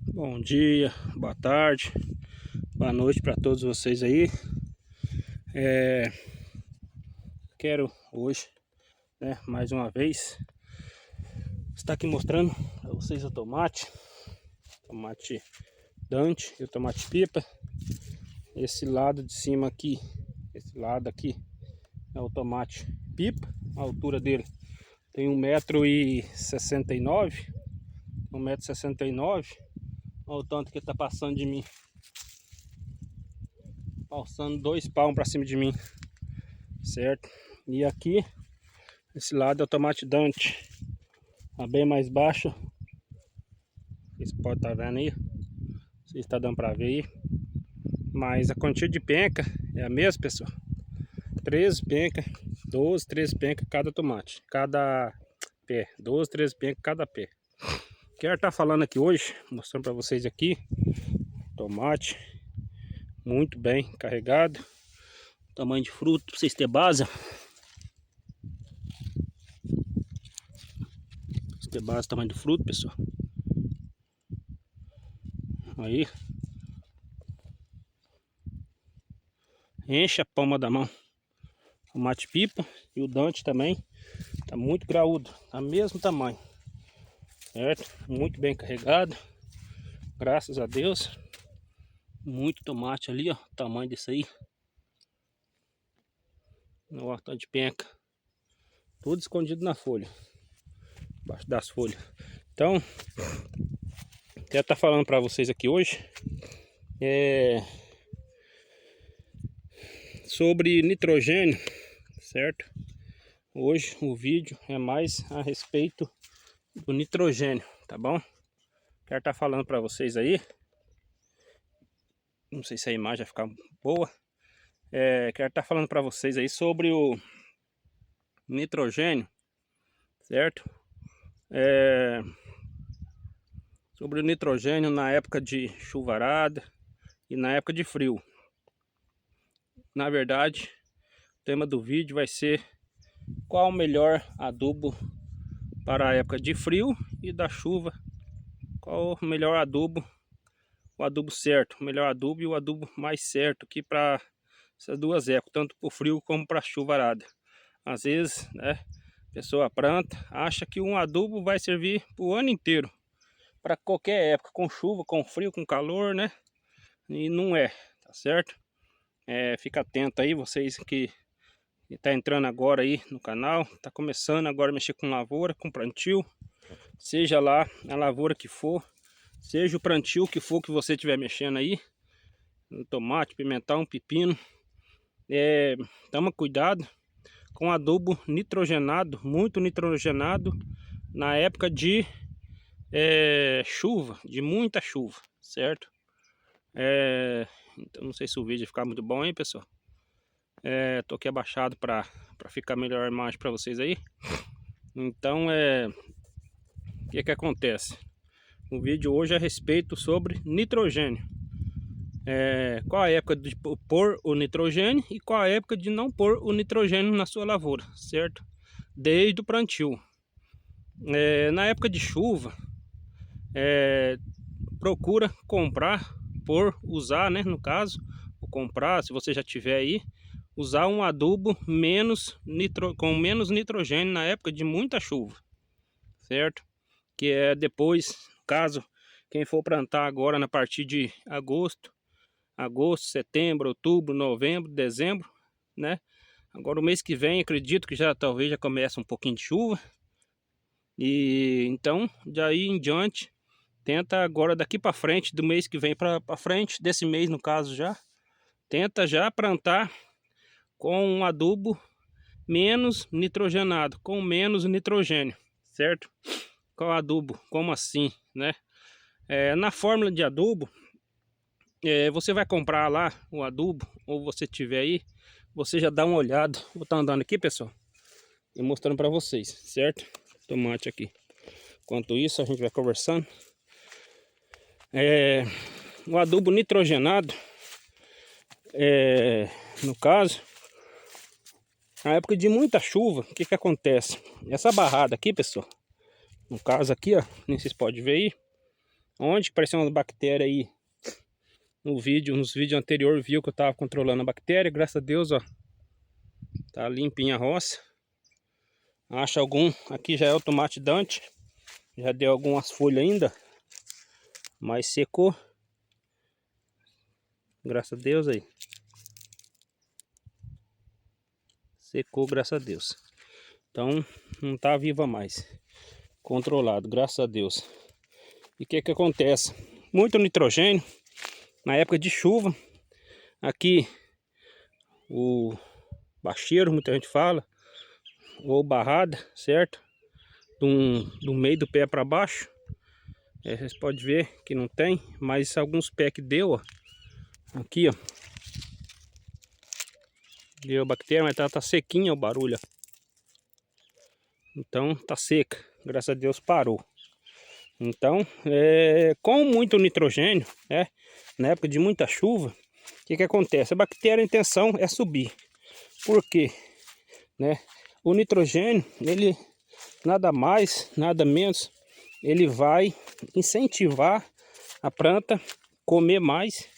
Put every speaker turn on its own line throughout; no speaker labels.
Bom dia, boa tarde, boa noite para todos vocês aí. Quero hoje, mais uma vez, estar aqui mostrando para vocês o tomate Dante e o tomate pipa. Esse lado de cima aqui, esse lado aqui é o tomate pipa. A altura dele tem 1,69 m, 1,69 m. Olha o tanto que ele tá passando de mim, passando 2 palmos para cima de mim, certo? E aqui, esse lado é o tomate Dante, tá bem mais baixo. Vocês podem estar vendo aí, não sei se está dando para ver aí, mas a quantia de penca é a mesma, pessoal. 13 penca, 12, 13 penca cada tomate, cada pé, 12, 13 penca cada pé. Quero estar falando aqui hoje, mostrando para vocês aqui, tomate muito bem carregado, tamanho de fruto, para vocês terem base. Ter base, tamanho do fruto, pessoal. Aí enche a palma da mão. O tomate pipa e o Dante também tá muito graúdo, tá mesmo tamanho, certo? Muito bem carregado, graças a Deus. Muito tomate ali, ó, o tamanho desse aí. No hortão de penca, tudo escondido na folha, embaixo das folhas. Então, quero estar falando para vocês aqui hoje sobre nitrogênio, certo? Hoje o vídeo é mais a respeito do nitrogênio, tá bom? Quero estar falando para vocês aí, não sei se a imagem vai ficar boa. Quero estar falando para vocês aí sobre o nitrogênio, certo? Sobre o nitrogênio na época de chuvarada e na época de frio. Na verdade, o tema do vídeo vai ser qual o melhor adubo para a época de frio e da chuva. Qual o melhor adubo, o adubo certo, o melhor adubo e o adubo mais certo aqui para essas duas épocas, tanto para o frio como para a chuvarada. Às vezes, a pessoa planta, acha que um adubo vai servir para o ano inteiro, para qualquer época, com chuva, com frio, com calor, né? E não é, tá certo? Fica atento aí, vocês que tá entrando agora aí no canal, tá começando agora a mexer com lavoura, com plantio, seja lá a lavoura que for, seja o plantio que for que você estiver mexendo aí, um tomate, pimentão, um pepino, toma cuidado com adubo nitrogenado, muito nitrogenado na época de chuva, de muita chuva, certo? Então não sei se o vídeo vai ficar muito bom, hein, pessoal? Tô aqui abaixado para ficar melhor a imagem para vocês aí. Então o que acontece? O vídeo hoje é a respeito sobre nitrogênio. Qual a época de pôr o nitrogênio e qual a época de não pôr o nitrogênio na sua lavoura, certo? Desde o plantio. Na época de chuva, procura comprar, usar, né, no caso, ou comprar, se você já tiver aí, usar um adubo com menos nitrogênio na época de muita chuva, certo? Que é depois, caso quem for plantar agora na partir de agosto, setembro, outubro, novembro, dezembro, né? Agora o mês que vem, acredito que talvez já comece um pouquinho de chuva. E então, daí em diante, tenta agora daqui para frente, do mês que vem para frente, desse mês no caso já, tenta já plantar com um adubo menos nitrogenado, com menos nitrogênio, certo? Qual adubo? Como assim, né? Na fórmula de adubo, você vai comprar lá o adubo, ou você tiver aí, você já dá uma olhada. Vou estar andando aqui, pessoal, e mostrando para vocês, certo? Tomate aqui. Enquanto isso, a gente vai conversando. O adubo nitrogenado, no caso, na época de muita chuva, o que acontece? Essa barrada aqui, pessoal, no caso aqui, ó, vocês podem ver aí, Onde apareceu umas bactérias aí no vídeo, nos vídeos anteriores, viu que eu tava controlando a bactéria. Graças a Deus, ó, tá limpinha a roça. Acha algum, aqui já é o tomate Dante, já deu algumas folhas ainda, mas secou. Graças a Deus aí. Secou, graças a Deus. Então, não tá viva mais. Controlado, graças a Deus. E o que acontece? Muito nitrogênio na época de chuva. Aqui, o bacheiro, muita gente fala, ou barrada, certo? Do meio do pé para baixo. Vocês podem ver que não tem, mas alguns pés que deu, ó. Aqui, ó. Deu bactéria, mas tá sequinha o barulho, ó. Então tá seca, graças a Deus parou. Então, com muito nitrogênio, na época de muita chuva, o que acontece? A bactéria, a intenção é subir. Por quê? O nitrogênio, ele nada mais, nada menos, ele vai incentivar a planta comer mais,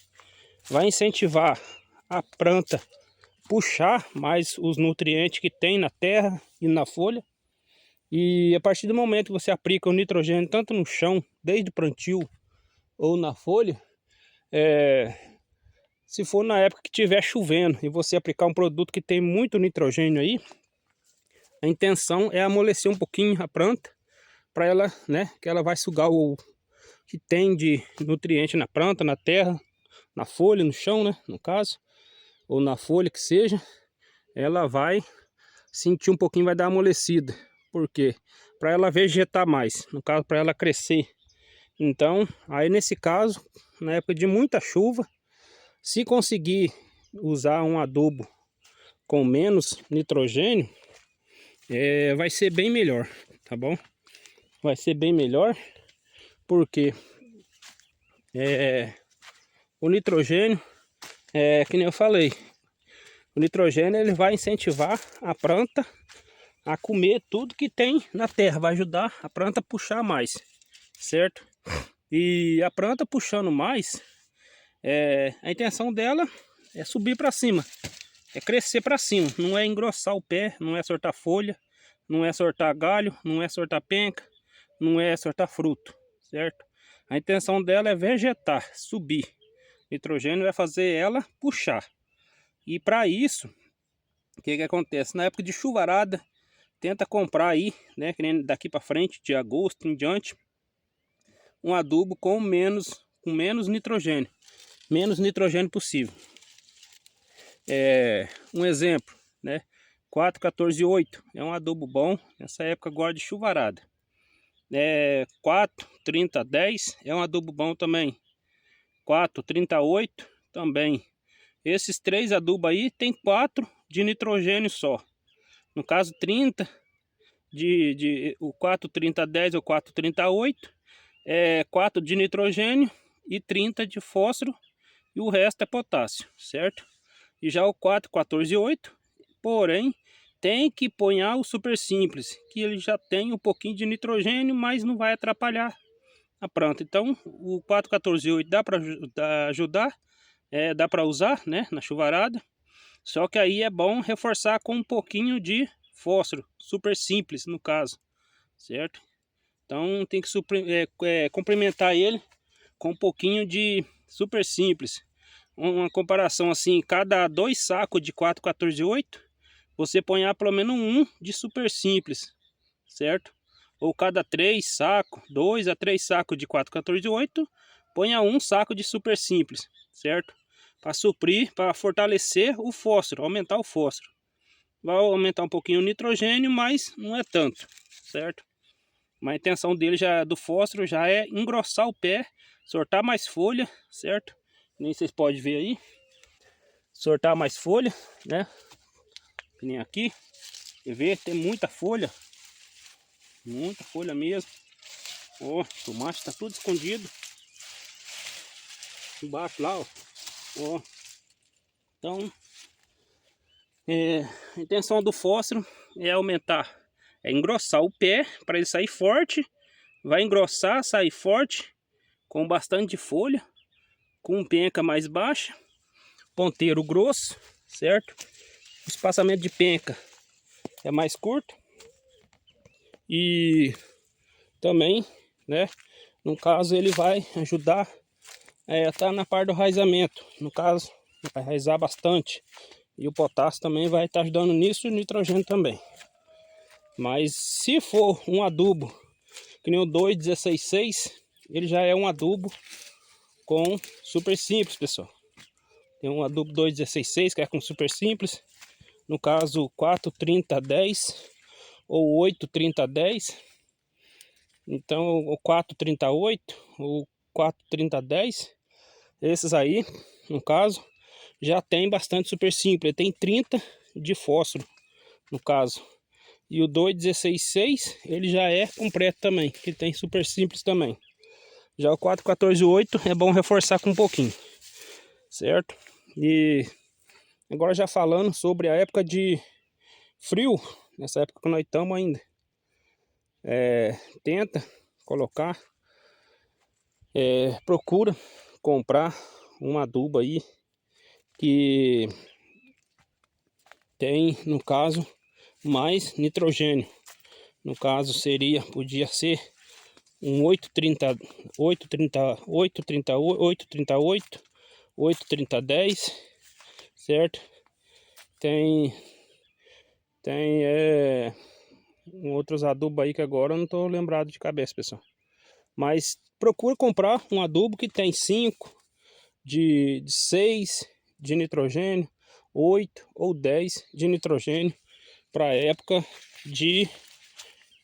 vai incentivar a planta puxar mais os nutrientes que tem na terra e na folha. E a partir do momento que você aplica o nitrogênio tanto no chão, desde o plantio ou na folha, se for na época que estiver chovendo e você aplicar um produto que tem muito nitrogênio aí, a intenção é amolecer um pouquinho a planta para ela, que ela vai sugar o que tem de nutriente na planta, na terra, na folha, no chão, no caso, ou na folha que seja, ela vai sentir um pouquinho, vai dar amolecida. Por quê? Para ela vegetar mais, no caso, para ela crescer. Então, aí nesse caso, na época de muita chuva, se conseguir usar um adubo com menos nitrogênio, vai ser bem melhor, tá bom? Vai ser bem melhor, porque o nitrogênio, que nem eu falei, o nitrogênio ele vai incentivar a planta a comer tudo que tem na terra, vai ajudar a planta a puxar mais, certo? E a planta puxando mais, a intenção dela é subir para cima, é crescer para cima, não é engrossar o pé, não é soltar folha, não é soltar galho, não é soltar penca, não é soltar fruto, certo? A intenção dela é vegetar, subir. Nitrogênio vai fazer ela puxar. E para isso, o que acontece? Na época de chuvarada, tenta comprar aí, que nem daqui para frente, de agosto em diante, um adubo com menos nitrogênio. Menos nitrogênio possível. Um exemplo, 4,14,8 é um adubo bom nessa época agora de chuvarada. 4,30,10 é um adubo bom também. 4,38 também. Esses três adubos aí tem 4 de nitrogênio só. No caso 30 o 4,30,10 ou 4,38 é 4 de nitrogênio e 30 de fósforo e o resto é potássio, certo? E já o 4,14,8, porém, tem que ponhar o super simples, que ele já tem um pouquinho de nitrogênio, mas não vai atrapalhar a planta. Então, o 4,14,8 dá para ajudar, dá para usar, na chuvarada. Só que aí é bom reforçar com um pouquinho de fósforo, super simples no caso, certo? Então tem que complementar ele com um pouquinho de super simples. Uma comparação assim, cada 2 sacos de 4,14,8, você põe pelo menos um de super simples, certo? Ou cada 3 sacos, 2 a 3 sacos de 4,14,8, ponha um saco de super simples, certo? Para suprir, para fortalecer o fósforo, aumentar o fósforo. Vai aumentar um pouquinho o nitrogênio, mas não é tanto, certo? Mas a intenção dele do fósforo já é engrossar o pé, soltar mais folha, certo? Nem vocês podem ver aí. Soltar mais folha, Que nem aqui. Você vê, tem muita folha. Muita folha mesmo. Ó, o tomate tá tudo escondido. Embaixo lá, ó. Então, a intenção do fósforo é aumentar, engrossar o pé para ele sair forte. Vai engrossar, sair forte, com bastante folha, com penca mais baixa, ponteiro grosso, certo? O espaçamento de penca é mais curto e também, né, no caso ele vai ajudar a estar na parte do raizamento, no caso vai raizar bastante e o potássio também vai estar ajudando nisso e o nitrogênio também. Mas se for um adubo que nem o 2,16,6, ele já é um adubo com super simples, pessoal. Tem um adubo 2,16,6 que é com super simples, no caso 4,30,10 ou 8,30,10. Então o 4,38 ou 4,30,10, esses aí, no caso, já tem bastante super simples. Ele tem 30 de fósforo, no caso. E o 2,16,6 ele já é completo também, que tem super simples também. Já o 4,14,8 é bom reforçar com um pouquinho, certo? E agora já falando sobre a época de frio, nessa época que nós estamos ainda, tenta colocar, procura comprar um adubo aí que tem, no caso, mais nitrogênio. No caso podia ser um 8,30, 8,30, 8,38, 8,30,10, certo? Tem outros adubos aí que agora eu não estou lembrado de cabeça, pessoal. Mas procura comprar um adubo que tem 5, de 6 de nitrogênio, 8 ou 10 de nitrogênio para a época de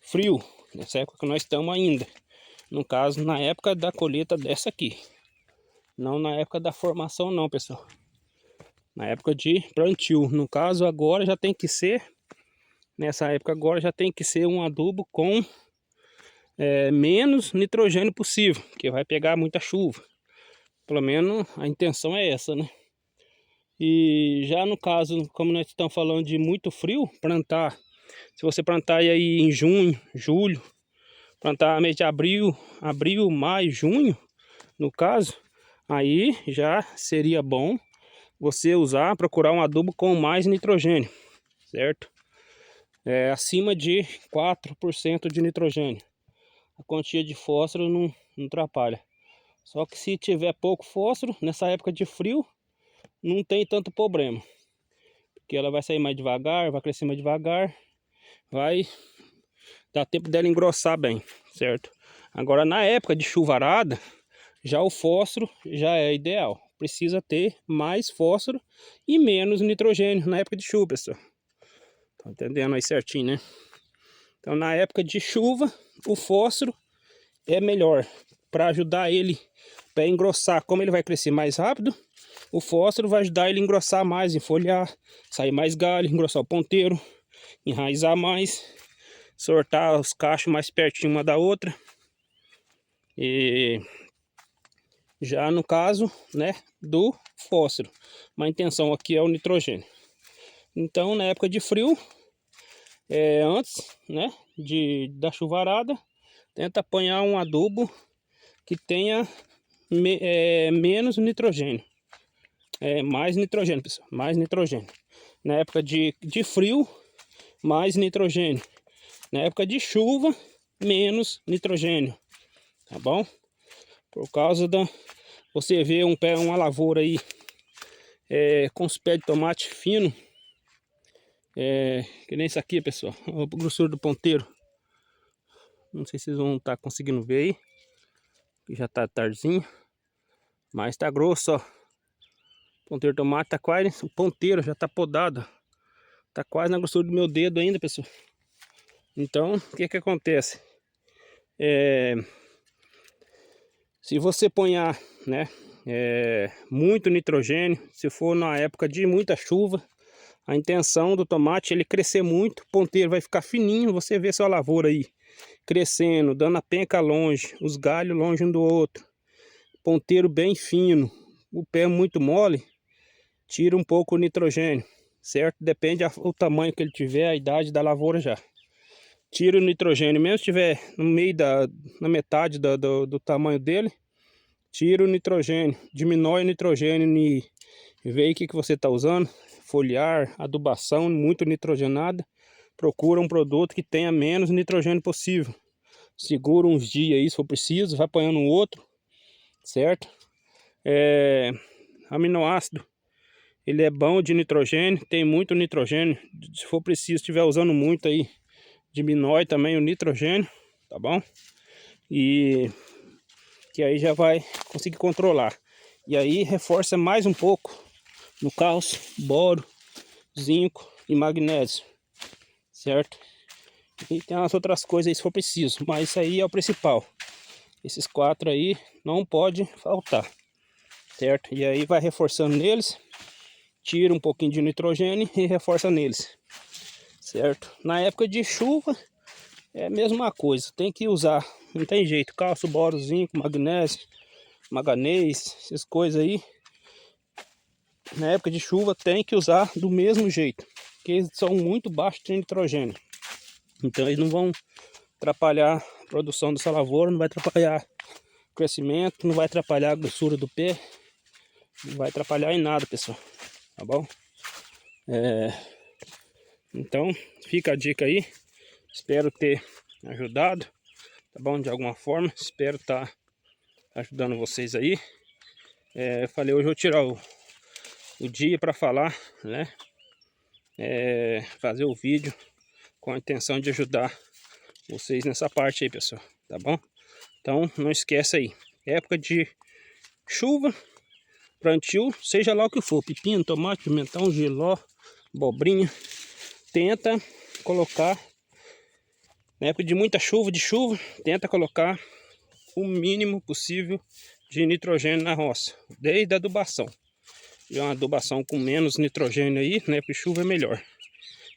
frio, nessa época que nós estamos ainda. No caso, na época da colheita dessa aqui. Não na época da formação não, pessoal. Na época de plantio. No caso, agora já tem que ser, nessa época agora já tem que ser um adubo com menos nitrogênio possível, que vai pegar muita chuva. Pelo menos a intenção é essa, né? E já no caso, como nós estamos falando de muito frio, plantar, se você plantar aí em junho, julho, plantar mês de abril, maio, junho, no caso, aí já seria bom você procurar um adubo com mais nitrogênio, certo? Acima de 4% de nitrogênio. A quantia de fósforo não atrapalha. Só que se tiver pouco fósforo, nessa época de frio, não tem tanto problema. Porque ela vai sair mais devagar, vai crescer mais devagar, vai dar tempo dela engrossar bem, certo? Agora na época de chuvarada, já o fósforo já é ideal. Precisa ter mais fósforo e menos nitrogênio na época de chuva, pessoal. Tá entendendo aí certinho, né? Então na época de chuva, o fósforo é melhor para ajudar ele para engrossar. Como ele vai crescer mais rápido, o fósforo vai ajudar ele a engrossar mais, enfoliar, sair mais galho, engrossar o ponteiro, enraizar mais, sortar os cachos mais pertinho uma da outra. E já no caso, né, do fósforo, mas a intenção aqui é o nitrogênio. Então na época de frio, antes, né, da chuvarada, tenta apanhar um adubo que tenha menos nitrogênio. Mais nitrogênio, pessoal, mais nitrogênio. Na época de frio, mais nitrogênio. Na época de chuva, menos nitrogênio, tá bom? Por causa você vê uma lavoura aí com os pés de tomate fino, que nem isso aqui, pessoal. Olha a grossura do ponteiro. Não sei se vocês vão estar conseguindo ver aí, que já tá tardezinho, mas tá grosso, ó. O ponteiro de tomate tá quase, o ponteiro já tá podado, tá quase na grossura do meu dedo ainda, pessoal. Então, o que que acontece? Se você ponhar, né, muito nitrogênio, se for na época de muita chuva, a intenção do tomate é ele crescer muito, o ponteiro vai ficar fininho, você vê sua lavoura aí crescendo, dando a penca longe, os galhos longe um do outro, ponteiro bem fino, o pé muito mole, tira um pouco o nitrogênio, certo? Depende do tamanho que ele tiver, a idade da lavoura já. Tira o nitrogênio, mesmo se estiver no meio na metade do tamanho dele, tira o nitrogênio, diminui o nitrogênio e vê o que você está usando. Foliar, adubação muito nitrogenada. Procura um produto que tenha menos nitrogênio possível. Segura uns dias aí se for preciso, vai apanhando um outro, certo? Aminoácido, ele é bom de nitrogênio, tem muito nitrogênio. Se for preciso, estiver usando muito aí, diminui também o nitrogênio, tá bom? E que aí já vai conseguir controlar. E aí reforça mais um pouco no cálcio, boro, zinco e magnésio, certo? E tem as outras coisas aí se for preciso, mas isso aí é o principal. Esses 4 aí não pode faltar, certo? E aí vai reforçando neles, tira um pouquinho de nitrogênio e reforça neles, certo? Na época de chuva é a mesma coisa, tem que usar, não tem jeito, cálcio, boro, zinco, magnésio, manganês, essas coisas aí. Na época de chuva tem que usar do mesmo jeito, porque eles são muito baixos de nitrogênio. Então eles não vão atrapalhar a produção dessa lavoura, não vai atrapalhar o crescimento, não vai atrapalhar a grossura do pé, não vai atrapalhar em nada, pessoal, tá bom? Então fica a dica aí, espero ter ajudado, tá bom? De alguma forma, espero estar ajudando vocês aí. Eu falei, hoje eu vou tirar o dia para falar, né? Fazer o vídeo com a intenção de ajudar vocês nessa parte aí, pessoal, tá bom? Então não esquece aí, época de chuva, plantio, seja lá o que for, pepino, tomate, pimentão, jiló, abobrinha, tenta colocar, na época de muita chuva, tenta colocar o mínimo possível de nitrogênio na roça, desde a adubação. E uma adubação com menos nitrogênio aí, na época de chuva é melhor.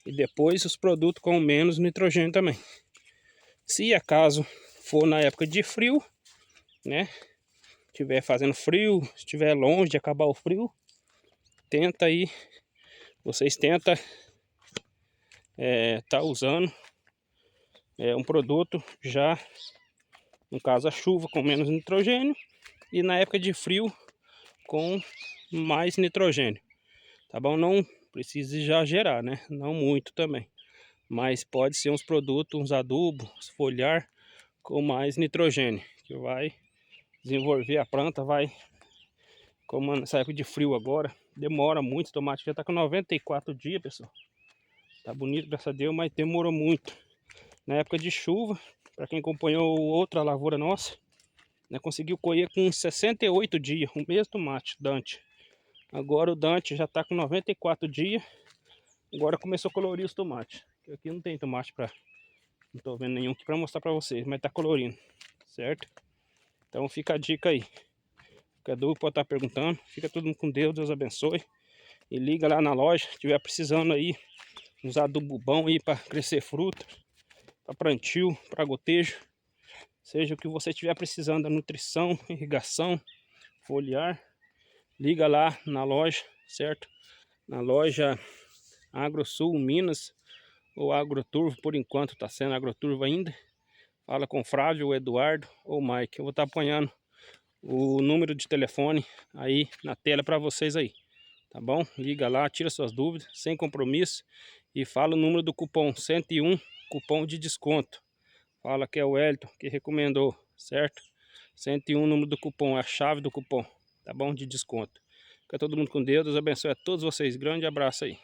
E depois os produtos com menos nitrogênio também. Se acaso for na época de frio, né? Estiver fazendo frio, estiver longe de acabar o frio, tenta aí, vocês tentam tá usando um produto já, no caso a chuva, com menos nitrogênio, e na época de frio com mais nitrogênio, tá bom? Não precisa exagerar, né? Não muito também, mas pode ser uns produtos, uns adubos, foliar com mais nitrogênio, que vai desenvolver a planta, vai, como nessa época de frio agora, demora muito, o tomate já está com 94 dias, pessoal. Tá bonito, graças a Deus, mas demorou muito. Na época de chuva, para quem acompanhou outra lavoura nossa, né, conseguiu colher com 68 dias, o mesmo tomate, Dante. Agora o Dante já está com 94 dias, agora começou a colorir os tomates. Aqui não tem tomate para, não estou vendo nenhum aqui para mostrar para vocês, mas está colorindo, certo? Então fica a dica aí. Qualquer dúvida pode estar perguntando. Fica todo mundo com Deus, Deus abençoe. E liga lá na loja, se estiver precisando aí, uns adubo bom aí para crescer fruta, para plantio, para gotejo. Seja o que você estiver precisando, da nutrição, irrigação, foliar, liga lá na loja, certo? Na loja AgroSul Minas, ou AgroTurvo, por enquanto está sendo AgroTurvo ainda. Fala com o Flávio, o Eduardo ou o Mike. Eu vou estar apanhando o número de telefone aí na tela para vocês aí, tá bom? Liga lá, tira suas dúvidas, sem compromisso, e fala o número do cupom 101, cupom de desconto. Fala que é o Wellington que recomendou, certo? 101, número do cupom, é a chave do cupom, tá bom? De desconto. Fica todo mundo com Deus, Deus abençoe a todos vocês. Grande abraço aí.